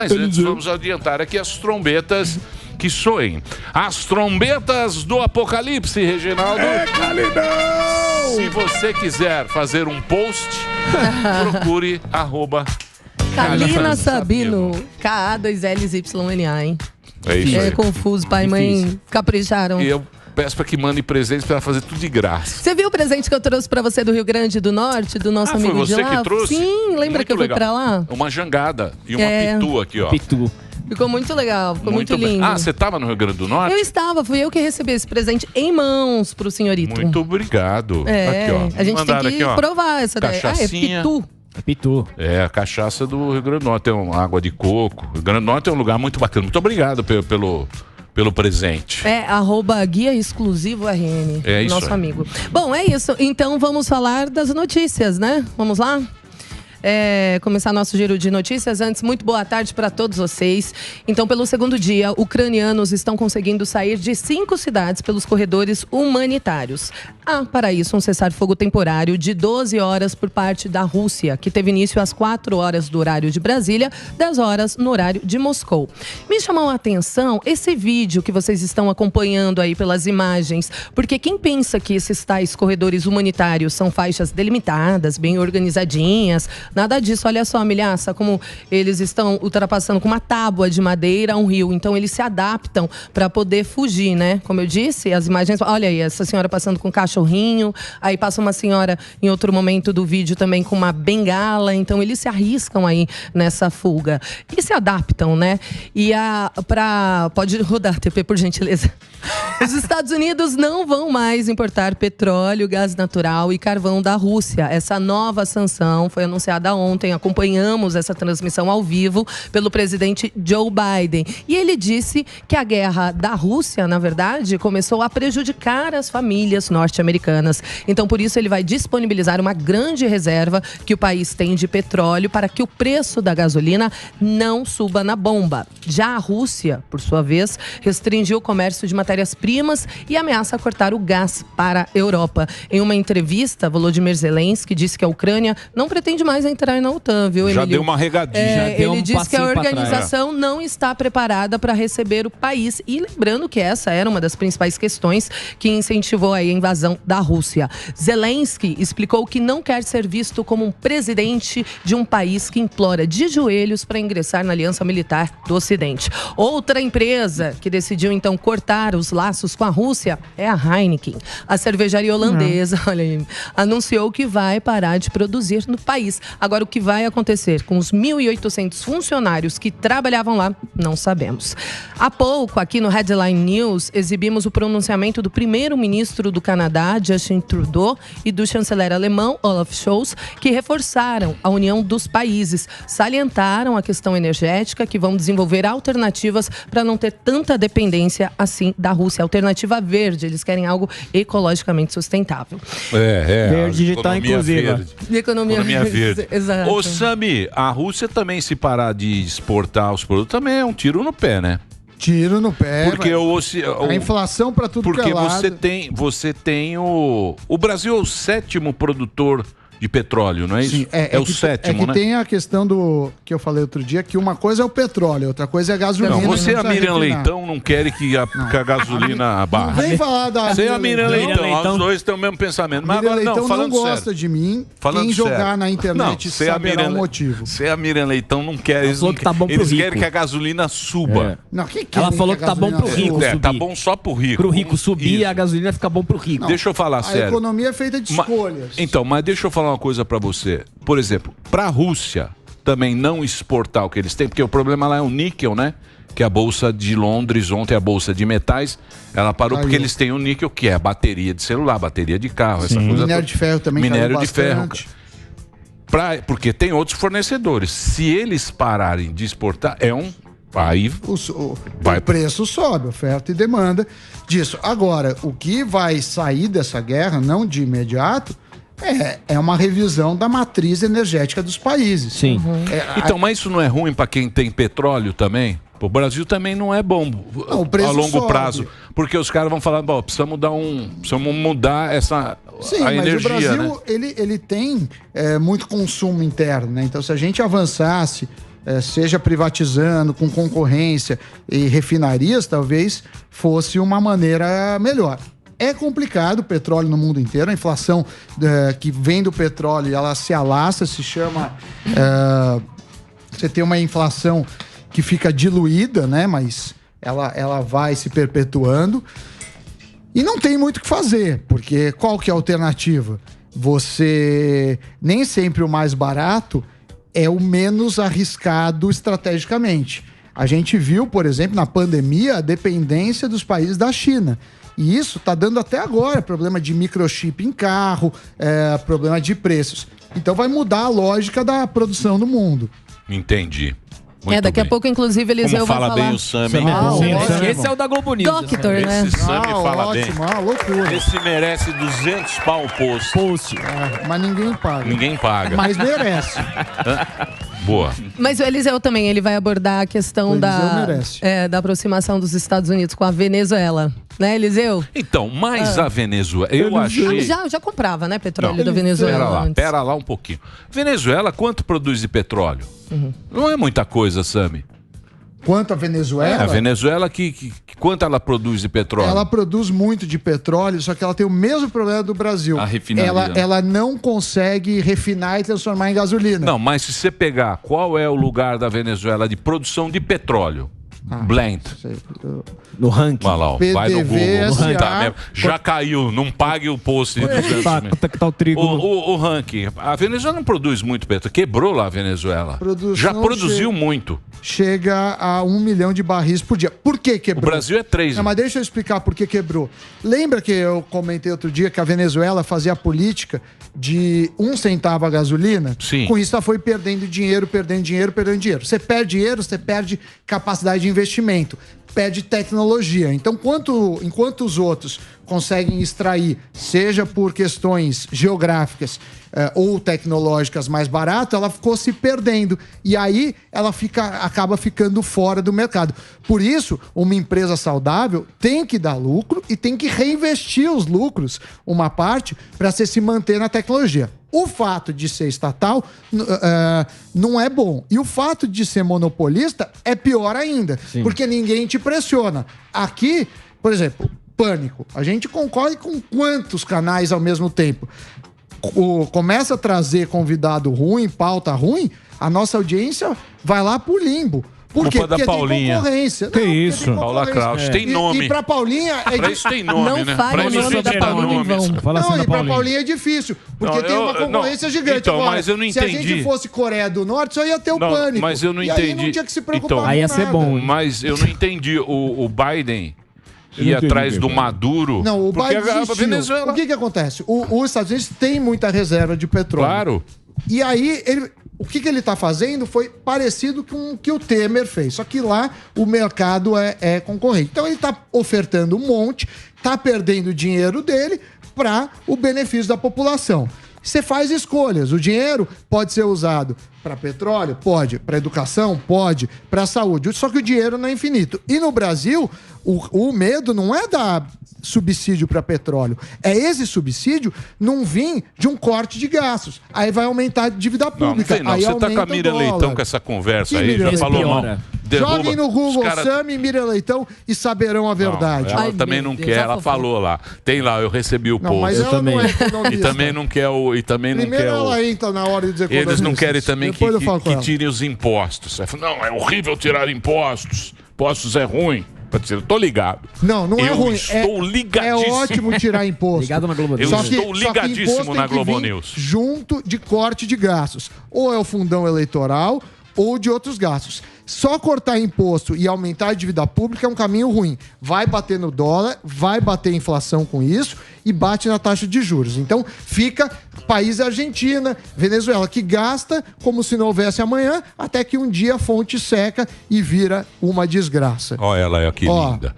Mas antes vamos adiantar aqui as trombetas que soem. As trombetas do Apocalipse, Reginaldo. Se você quiser fazer um post, procure Kalina Sabino. K-A-2-L-Y-N-A, hein? É isso aí. É confuso, pai e mãe capricharam. E eu peço para que mandem presentes para fazer tudo de graça. Você viu o presente que eu trouxe para você do Rio Grande do Norte, do nosso amigo foi você de lá? que trouxe? Sim, lembra Muito que eu fui legal. para lá? Uma jangada e uma pitu aqui, ó. Pitu. Ficou muito legal, ficou muito bem. lindo. Ah, você estava no Rio Grande do Norte? Eu estava, fui eu que recebi esse presente em mãos pro senhorito. Muito obrigado. É, Aqui, ó. a gente tem Mandaram que aqui, ó. provar essa daí. Ah, é Cachaçinha. pitu. Pitu. É, a cachaça do Rio Grande do Norte. Tem uma água de coco. O Rio Grande do Norte é um lugar muito bacana. Muito obrigado pelo presente. É, @guia exclusivo RN. É isso Nosso aí. amigo. Bom, é isso. Então vamos falar das notícias, né? Vamos lá? Começar nosso giro de notícias. Antes, muito boa tarde para todos vocês. Então, pelo segundo dia, ucranianos estão conseguindo sair de 5 cidades pelos corredores humanitários. Há, para isso, um cessar-fogo temporário de 12 horas por parte da Rússia, que teve início às 4 horas do horário de Brasília, 10 horas no horário de Moscou. Me chamou a atenção esse vídeo que vocês estão acompanhando aí pelas imagens, porque quem pensa que esses tais corredores humanitários são faixas delimitadas, bem organizadinhas, nada disso. Olha só, milhaça, como eles estão ultrapassando com uma tábua de madeira um rio. Então, eles se adaptam para poder fugir, né? Como eu disse, as imagens... Olha aí, essa senhora passando com um cachorrinho. Aí passa uma senhora, em outro momento do vídeo, também com uma bengala. Então, eles se arriscam aí nessa fuga. E se adaptam, né? E pode rodar, TP, por gentileza. Os Estados Unidos não vão mais importar petróleo, gás natural e carvão da Rússia. Essa nova sanção foi anunciada ontem. Acompanhamos essa transmissão ao vivo pelo presidente Joe Biden. E ele disse que a guerra da Rússia, na verdade, começou a prejudicar as famílias norte-americanas. Então, por isso, ele vai disponibilizar uma grande reserva que o país tem de petróleo para que o preço da gasolina não suba na bomba. Já a Rússia, por sua vez, restringiu o comércio de matérias-primas e ameaça cortar o gás para a Europa. Em uma entrevista, Volodymyr Zelensky disse que a Ucrânia não pretende mais entrar na OTAN, viu, Emílio? Já deu uma regadinha. Ele disse que a organização não está preparada para receber o país. E lembrando que essa era uma das principais questões que incentivou a invasão da Rússia. Zelensky explicou que não quer ser visto como um presidente de um país que implora de joelhos para ingressar na aliança militar do Ocidente. Outra empresa que decidiu então cortar os laços com a Rússia é a Heineken. A cervejaria holandesa, olha aí, anunciou que vai parar de produzir no país. Agora, o que vai acontecer com os 1.800 funcionários que trabalhavam lá, não sabemos. Há pouco, aqui no Headline News, exibimos o pronunciamento do primeiro-ministro do Canadá, Justin Trudeau, e do chanceler alemão, Olaf Scholz, que reforçaram a união dos países, salientaram a questão energética, que vão desenvolver alternativas para não ter tanta dependência assim da Rússia. Alternativa verde, eles querem algo ecologicamente sustentável. Verde digital inclusiva. Economia verde. Exato. Ô, Sami, a Rússia também, se parar de exportar os produtos, também é um tiro no pé, né? Tiro no pé. Porque a inflação para tudo que é lado. você tem o Brasil é o 7º produtor de petróleo, não é isso? Sim, o 7º, né? Tem a questão do que eu falei outro dia, que uma coisa é o petróleo, outra coisa é a gasolina. Não, você e a Miriam refinar. Leitão não querem que a gasolina baixe. Não vem falar da Você e a Miriam Leitão, os dois têm o mesmo pensamento. Mas Miriam agora, Leitão falando não gosta sério. de mim, Falando quem jogar sério. na internet Não, saberá o motivo. Você e a Miriam Leitão não querem. Eles, falou que tá bom pro eles rico. querem que a gasolina suba. Não, quem Ela falou que tá bom pro rico subir. Tá bom só pro rico. Pro rico subir, Isso. a gasolina fica bom pro rico. Deixa eu falar A sério. economia é feita de escolhas. Então, mas deixa eu falar uma coisa pra você. Por exemplo, pra Rússia também não exportar o que eles têm, porque o problema lá é o níquel, né? Que a Bolsa de Londres, ontem a Bolsa de Metais, ela parou porque eles têm o níquel, que é a bateria de celular, bateria de carro, essa coisa. Minério de ferro também Minério caiu de ferro. bastante. Porque tem outros fornecedores. Se eles pararem de exportar, aí o preço sobe, oferta e demanda disso. Agora, o que vai sair dessa guerra, não de imediato, é uma revisão da matriz energética dos países. Sim. Então, mas isso não é ruim para quem tem petróleo também? O Brasil também não é bom o preço a longo sobe. prazo. Porque os caras vão falar, precisamos mudar essa Sim, a energia, mas o Brasil, né? ele tem muito consumo interno, né? Então, se a gente avançasse seja privatizando, com concorrência e refinarias, talvez fosse uma maneira melhor. É complicado o petróleo no mundo inteiro, a inflação que vem do petróleo, ela se alastra, se chama... você tem uma inflação que fica diluída, né? Mas ela vai se perpetuando. E não tem muito o que fazer, porque qual que é a alternativa? Você... Nem sempre o mais barato é o menos arriscado estrategicamente. A gente viu, por exemplo, na pandemia, a dependência dos países da China. E isso está dando até agora problema de microchip em carro, problema de preços. Então vai mudar a lógica da produção do mundo. Entendi. Muito daqui bem. a pouco, inclusive, Eliseu vai falar. Fala bem o Sami. Esse é o da Globo News. Doctor, né? Esse Sami fala ótimo, bem. Loucura. Esse merece 200 pau o post. Mas ninguém paga. Ninguém paga. Mas merece. Boa. Mas o Eliseu também, ele vai abordar a questão da aproximação dos Estados Unidos com a Venezuela. Né, Eliseu? Então, mas a Venezuela, eu achei... Já comprava, né, petróleo da Venezuela. Pera lá um pouquinho. Venezuela, quanto produz de petróleo? Não é muita coisa, Sami. Quanto a Venezuela? A Venezuela, quanto ela produz de petróleo? Ela produz muito de petróleo, só que ela tem o mesmo problema do Brasil. A refinaria. Ela não consegue refinar e transformar em gasolina. Não, mas se você pegar qual é o lugar da Venezuela de produção de petróleo? Blend. No ranking. Vai lá, vai no Google. Já caiu, não pague o post de 200 mil. O ranking. A Venezuela não produz muito petróleo. Quebrou lá a Venezuela. Já produziu muito. Chega a 1 milhão de barris por dia. Por que quebrou? O Brasil é 3. Não, mas deixa eu explicar por que quebrou. Lembra que eu comentei outro dia que a Venezuela fazia a política de 1 centavo a gasolina? Sim. Com isso ela foi perdendo dinheiro. Você perde dinheiro, você perde capacidade de investimento, perde tecnologia. Então, enquanto os outros conseguem extrair, seja por questões geográficas ou tecnológicas mais barato, ela ficou se perdendo. E aí ela acaba ficando fora do mercado. Por isso, uma empresa saudável tem que dar lucro e tem que reinvestir os lucros, uma parte, para se manter na tecnologia. O fato de ser estatal não é bom. E o fato de ser monopolista é pior ainda. Sim. Porque ninguém te pressiona. Aqui, por exemplo, Pânico. A gente concorre com quantos canais ao mesmo tempo? Começa a trazer convidado ruim, pauta ruim, a nossa audiência vai lá pro limbo. Por quê? Porque Paulinha. Tem concorrência. Que isso? Paula Kraus. Tem nome. E pra Paulinha... Pra isso tem nome, não né? Fala o nome da Paulinha. Não, e pra Paulinha é difícil. Porque tem uma concorrência gigante. Então, agora, mas eu não entendi. Se a gente fosse Coreia do Norte, só ia ter o Pânico. Mas eu não entendi. Aí não tinha que se preocupar então, com aí ia ser bom. Mas eu não entendi. O Biden ir atrás do Maduro. Não, o Biden a Venezuela... O que acontece? Os Estados Unidos têm muita reserva de petróleo. Claro. E aí, o que ele está fazendo foi parecido com o que o Temer fez. Só que lá o mercado é concorrente. Então ele está ofertando um monte, está perdendo o dinheiro dele para o benefício da população. Você faz escolhas. O dinheiro pode ser usado para petróleo? Pode. Para educação? Pode. Para saúde. Só que o dinheiro não é infinito. E no Brasil, o medo não é dar subsídio para petróleo. É esse subsídio não vir de um corte de gastos. Aí vai aumentar a dívida pública. Não. Você tá com a Miriam Leitão com essa conversa aí. Já falou mal. Joguem no Google Sami e Miriam Leitão e saberão a verdade. Ela também não quer, ela falou lá. Tem lá, eu recebi o post. Mas ela também. Não é e também não quer o... Primeiro ela entra na hora de dizer eles não querem também que tirem os impostos. Não, é horrível tirar impostos. Impostos é ruim. Eu tô ligado. Não é ruim. Estou ligadíssimo. É ótimo tirar imposto. Ligado na Globo News. Eu estou ligadíssimo na Globo News. Junto de corte de gastos. Ou é o fundão eleitoral ou de outros gastos. Só cortar imposto e aumentar a dívida pública é um caminho ruim. Vai bater no dólar, vai bater inflação com isso e bate na taxa de juros. Então, fica país Argentina, Venezuela, que gasta como se não houvesse amanhã, até que um dia a fonte seca e vira uma desgraça. Olha ela aqui, linda.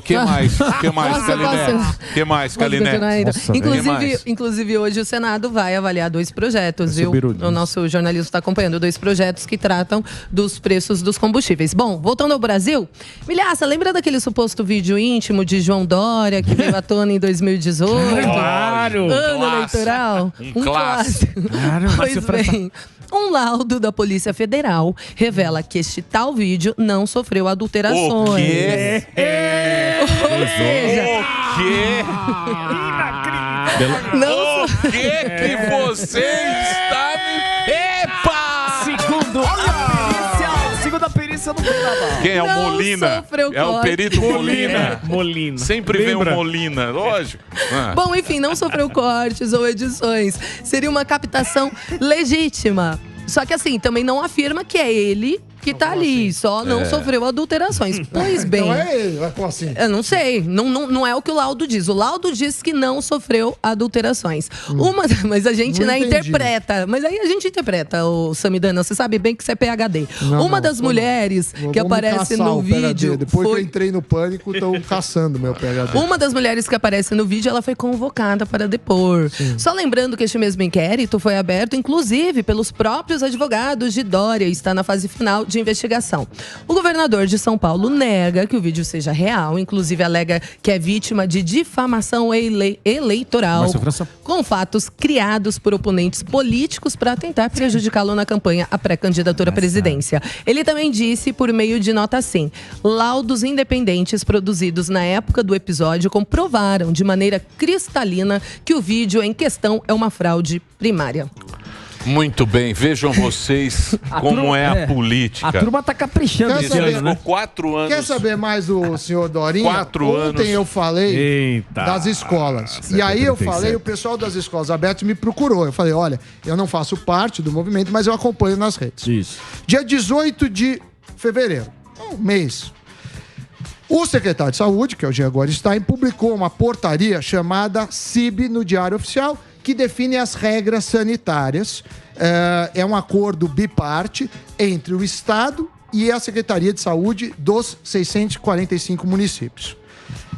Que mais? Que mais, Calinete? Que mais, Calinete? Inclusive, hoje o Senado vai avaliar 2 projetos, viu? O nosso jornalismo está acompanhando 2 projetos que tratam dos preços preços dos combustíveis. Bom, voltando ao Brasil, Milhaça, lembra daquele suposto vídeo íntimo de João Dória que veio à tona em 2018? Claro! Ano eleitoral? Um clássico. Claro, Pois bem, um laudo da Polícia Federal revela que este tal vídeo não sofreu adulterações. O quê? Ou seja, O quê? não O que você está me... Epa! Segundo a perícia não tava. Quem é o Não Molina? sofreu É o corte. perito Molina. Molina. Sempre vem o Molina, lógico. Ah. Bom, enfim, não sofreu cortes ou edições. Seria uma captação legítima. Só que assim, também não afirma que é ele que tá ali, só não sofreu adulterações. Pois bem. Então é ele, como assim? Eu não sei, não é o que o laudo diz. O laudo diz que não sofreu adulterações. Mas a gente Não entendi. interpreta. Mas aí a gente interpreta, o Samidana, você sabe bem que você é PhD. Uma das mulheres que aparece no vídeo. Depois que eu entrei no pânico, estão caçando meu PhD. Uma das mulheres que aparece no vídeo, ela foi convocada para depor. Só lembrando que este mesmo inquérito foi aberto, inclusive, pelos próprios advogados de Dória e está na fase final de investigação. O governador de São Paulo nega que o vídeo seja real, inclusive alega que é vítima de difamação eleitoral com fatos criados por oponentes políticos para tentar prejudicá-lo na campanha à pré-candidatura à presidência. Ele também disse, por meio de nota assim, laudos independentes produzidos na época do episódio comprovaram de maneira cristalina que o vídeo em questão é uma fraude primária. Muito bem, vejam vocês como é a política. A turma tá caprichando Quer esse saber, ano, né? 4 anos. Quer saber mais do senhor Dorinha? 4 Ontem anos. eu falei Eita. das escolas. E aí eu falei, o pessoal das escolas abertas me procurou. Eu falei, olha, eu não faço parte do movimento, mas eu acompanho nas redes. Isso. Dia 18 de fevereiro, um mês. O secretário de Saúde, que é o Jean Gorenstein, publicou uma portaria chamada CIB no Diário Oficial, que define as regras sanitárias. É um acordo biparte entre o Estado e a Secretaria de Saúde dos 645 municípios.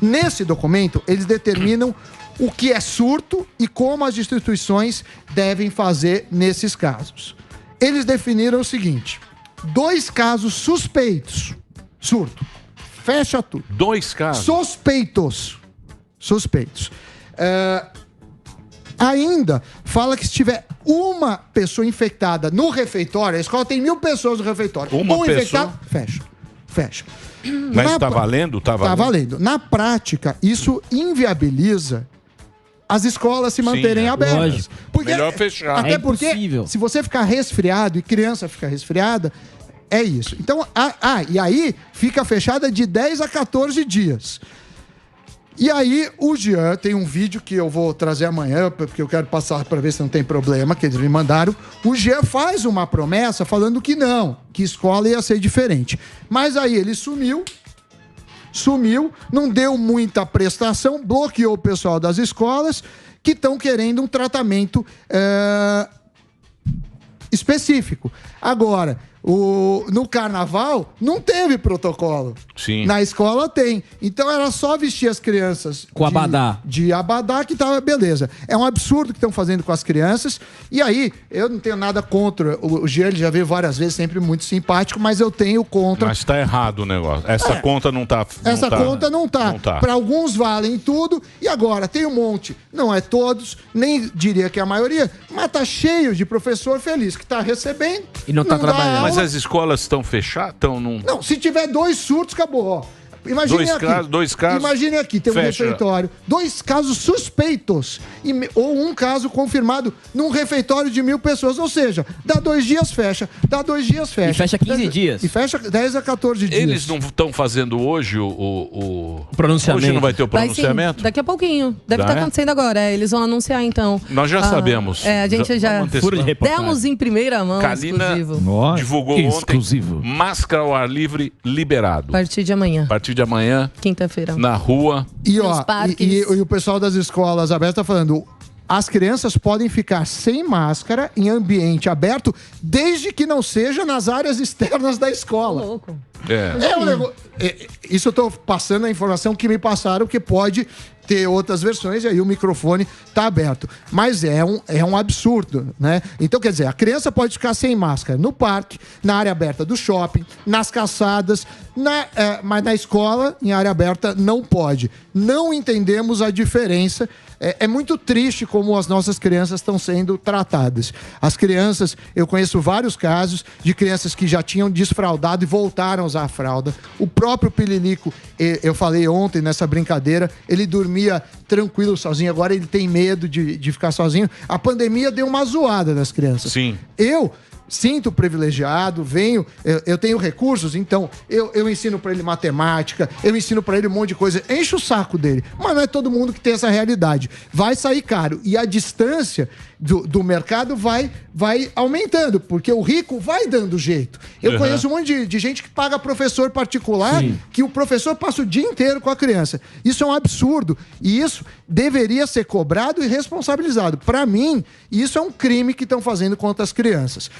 Nesse documento, eles determinam o que é surto e como as instituições devem fazer nesses casos. Eles definiram o seguinte: 2 casos suspeitos, surto, fecha tudo. 2 casos. Suspeitos. Ainda fala que se tiver uma pessoa infectada no refeitório, a escola tem 1.000 pessoas no refeitório. Uma pessoa? Infectado, fecha. Mas tá valendo? Tá valendo. Na prática, isso inviabiliza as escolas se manterem abertas. lógico. Melhor fechar. Até É porque, impossível. se você ficar resfriado e criança fica resfriada, é isso. Então, e aí fica fechada de 10 a 14 dias. E aí, o Jean tem um vídeo que eu vou trazer amanhã, porque eu quero passar para ver se não tem problema, que eles me mandaram. O Jean faz uma promessa falando que não, que escola ia ser diferente. Mas aí ele sumiu, não deu muita prestação, bloqueou o pessoal das escolas que estão querendo um tratamento específico. Agora, no carnaval, não teve protocolo. Sim. Na escola tem. Então era só vestir as crianças Com abadá. de abadá que tava beleza. É um absurdo que estão fazendo com as crianças. E aí, eu não tenho nada contra. O Jean ele já veio várias vezes, sempre muito simpático, mas eu tenho contra. Mas tá errado o negócio. Essa conta não tá. Essa conta não tá. Não tá. Para alguns valem tudo. E agora, tem um monte. Não é todos, nem diria que é a maioria, mas tá cheio de professor feliz que tá recebendo. E não tá dá trabalhando. Mas aula. as escolas estão fechadas? Não, se tiver 2 surtos, acabou. Ó. Imagine Dois casos. Imagine aqui, tem um Fecha. refeitório. 2 casos suspeitos. Ou um caso confirmado num refeitório de 1.000 pessoas. Ou seja, dá 2 dias, fecha. Dá 2 dias, fecha. E fecha 15 dias. E fecha 10 a 14 dias. Eles não estão fazendo hoje o pronunciamento. Hoje não vai ter o Vai sim, pronunciamento? daqui a pouquinho. Deve Já estar é? acontecendo agora. Eles vão anunciar, então. Nós já sabemos. A gente já vamos antecipar. Furo de reportagem. demos em primeira mão, Kalina exclusivo. divulgou exclusivo. ontem máscara ao ar livre liberado. A partir de amanhã, A partir de amanhã, quinta-feira. na rua. E, Nos ó, parques. e o pessoal das escolas abertas tá falando: as crianças podem ficar sem máscara em ambiente aberto, desde que não seja nas áreas externas da escola. Louco. É. É um negócio. Isso eu tô passando a informação que me passaram, que pode ter outras versões e aí o microfone tá aberto. Mas é um absurdo, né? Então, quer dizer, a criança pode ficar sem máscara no parque, na área aberta do shopping, nas calçadas, mas na escola, em área aberta, não pode. Não entendemos a diferença. É muito triste como as nossas crianças estão sendo tratadas. As crianças, eu conheço vários casos de crianças que já tinham desfraldado e voltaram a usar a fralda. O próprio Pililico, eu falei ontem nessa brincadeira, ele dormia tranquilo sozinho, agora ele tem medo de ficar sozinho. A pandemia deu uma zoada nas crianças. Sim. Eu sinto privilegiado, eu tenho recursos, então eu ensino para ele matemática, eu ensino para ele um monte de coisa, encho o saco dele, mas não é todo mundo que tem essa realidade. Vai sair caro e a distância do mercado vai aumentando, porque o rico vai dando jeito. Eu conheço um monte de gente que paga professor particular, que o professor passa o dia inteiro com a criança. Isso é um absurdo e isso deveria ser cobrado e responsabilizado. Para mim, isso é um crime que estão fazendo contra as crianças.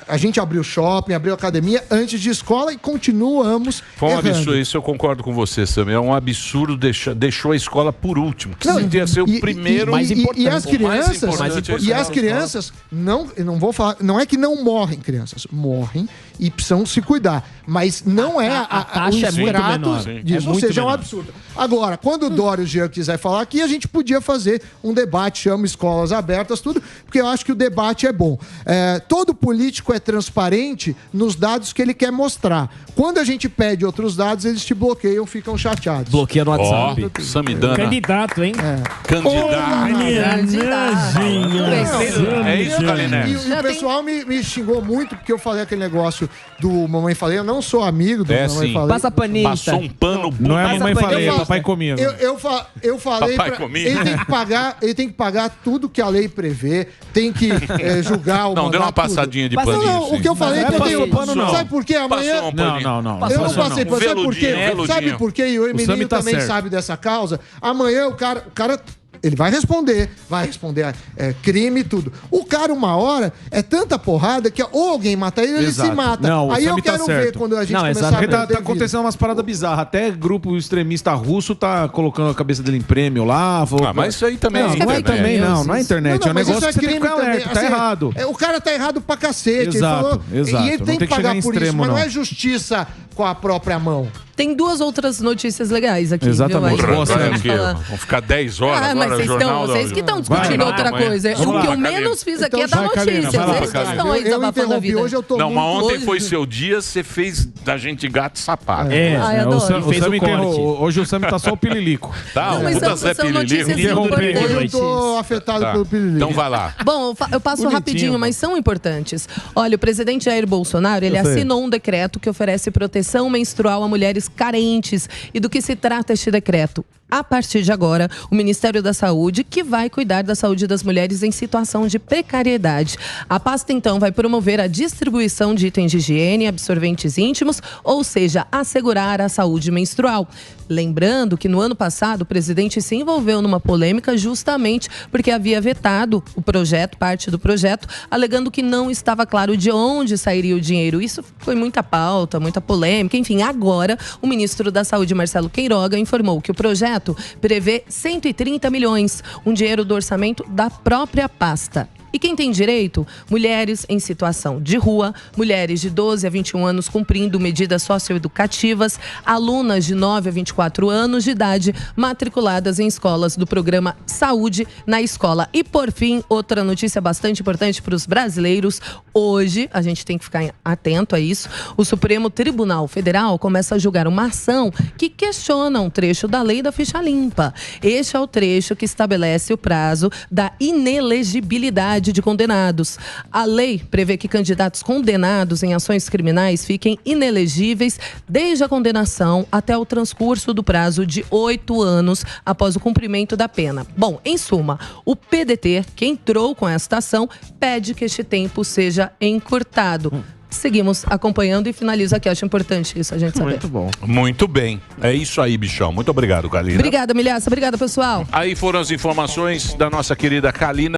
A gente abriu shopping, abriu academia antes de escola e continuamos Foi um errando. absurdo, isso eu concordo com você, Sam. É um absurdo, deixou a escola por último. Que devia ser o primeiro mais importante. E as crianças, importante, e as crianças não vou falar, não é que não morrem crianças, morrem e precisam se cuidar, mas não é a taxa o é muito extrato menor. disso, ou seja, é um absurdo. Agora, quando o Dória e o Jean quiser falar aqui, a gente podia fazer um debate, chama escolas abertas, tudo, porque eu acho que o debate é bom. Todo político é transparente nos dados que ele quer mostrar. Quando a gente pede outros dados, eles te bloqueiam, ficam chateados. Bloqueia no WhatsApp. Samidana. Candidato, hein? É isso, Galiné. E o pessoal me xingou muito porque eu falei aquele negócio do Mamãe Falei. Eu não sou amigo do Mamãe Falei. Passa paninho. Passou um pano bom. Não é Mamãe Falei, é Papai Comia. Eu falei Papai pra, Comia. ele tem que pagar tudo que a lei prevê, tem que julgar o Não, deu uma mandato, tudo. passadinha de Não, paninho. não, o que eu falei é que eu tenho... Sabe por quê? Amanhã... Passou um paninho. Não. Eu não passei por... Sabe por quê? Veludinho. Sabe por quê? E o Emílio tá também certo. sabe dessa causa. Amanhã o cara ele vai responder crime e tudo. O cara, uma hora, é tanta porrada que ou alguém mata ele, ele se mata. Não, aí eu Sami tá quero ver certo. quando a gente Não, começar exato. a Porque perder tá acontecendo umas paradas bizarras. Até grupo extremista russo tá colocando a cabeça dele em prêmio lá. Mas isso aí também Não, é não é internet. também, não é internet. É um mas negócio isso que você tem que ficar alerta. Tá Assim, errado. O cara tá errado pra cacete. Exato, ele falou, exato. E ele Não tem que tem que chegar pagar em por isso, extremo, mas não não. é justiça com a própria mão. Tem duas outras notícias legais aqui. Exatamente. Viu? Aí, Boa, pra Vai gente aqui, falar. vamos ficar 10 horas Mas agora. vocês que estão discutindo Vai, outra amanhã. coisa. Vamos O que lá, eu menos fiz aqui é Então, dar vai, Kalina, notícias. vai lá, Vocês que Kalina. estão aí Eu desabafando a interrompi vida. hoje, eu tô Não, mas muito... ontem Hoje- foi seu dia, você fez da gente gato e sapato. Ai, adoro. O Sami corte. Hoje o Sami tá só o pililico. Tá, Não, o mas puta são Zé notícias Pililico. Interrompei. importantes. Eu tô afetado Tá. pelo pirulito. Então vai lá. Bom, eu passo Bonitinho, rapidinho, mano. mas são importantes. Olha, o presidente Jair Bolsonaro, ele Eu sei. assinou um decreto que oferece proteção menstrual a mulheres carentes. E do que se trata este decreto? A partir de agora, o Ministério da Saúde, que vai cuidar da saúde das mulheres em situação de precariedade. A pasta, então, vai promover a distribuição de itens de higiene, absorventes íntimos, ou seja, assegurar a saúde menstrual. Lembrando que no ano passado o presidente se envolveu numa polêmica justamente porque havia vetado o projeto, parte do projeto, alegando que não estava claro de onde sairia o dinheiro. Isso foi muita pauta, muita polêmica. Enfim, agora o ministro da Saúde, Marcelo Queiroga, informou que o projeto prevê 130 milhões, um dinheiro do orçamento da própria pasta. E quem tem direito? Mulheres em situação de rua, mulheres de 12 a 21 anos cumprindo medidas socioeducativas, alunas de 9 a 24 anos de idade matriculadas em escolas do programa Saúde na Escola. E por fim, outra notícia bastante importante para os brasileiros. Hoje, a gente tem que ficar atento a isso, o Supremo Tribunal Federal começa a julgar uma ação que questiona um trecho da lei da ficha limpa. Este é o trecho que estabelece o prazo da inelegibilidade de condenados. A lei prevê que candidatos condenados em ações criminais fiquem inelegíveis desde a condenação até o transcurso do prazo de 8 anos após o cumprimento da pena. Bom, em suma, o PDT, que entrou com esta ação, pede que este tempo seja encurtado. Seguimos acompanhando e finalizo aqui. Acho importante isso a gente saber. Muito bom. Muito bem. É isso aí, bichão. Muito obrigado, Kalina. Obrigada, Milhaça. Obrigada, pessoal. Aí foram as informações da nossa querida Kalina.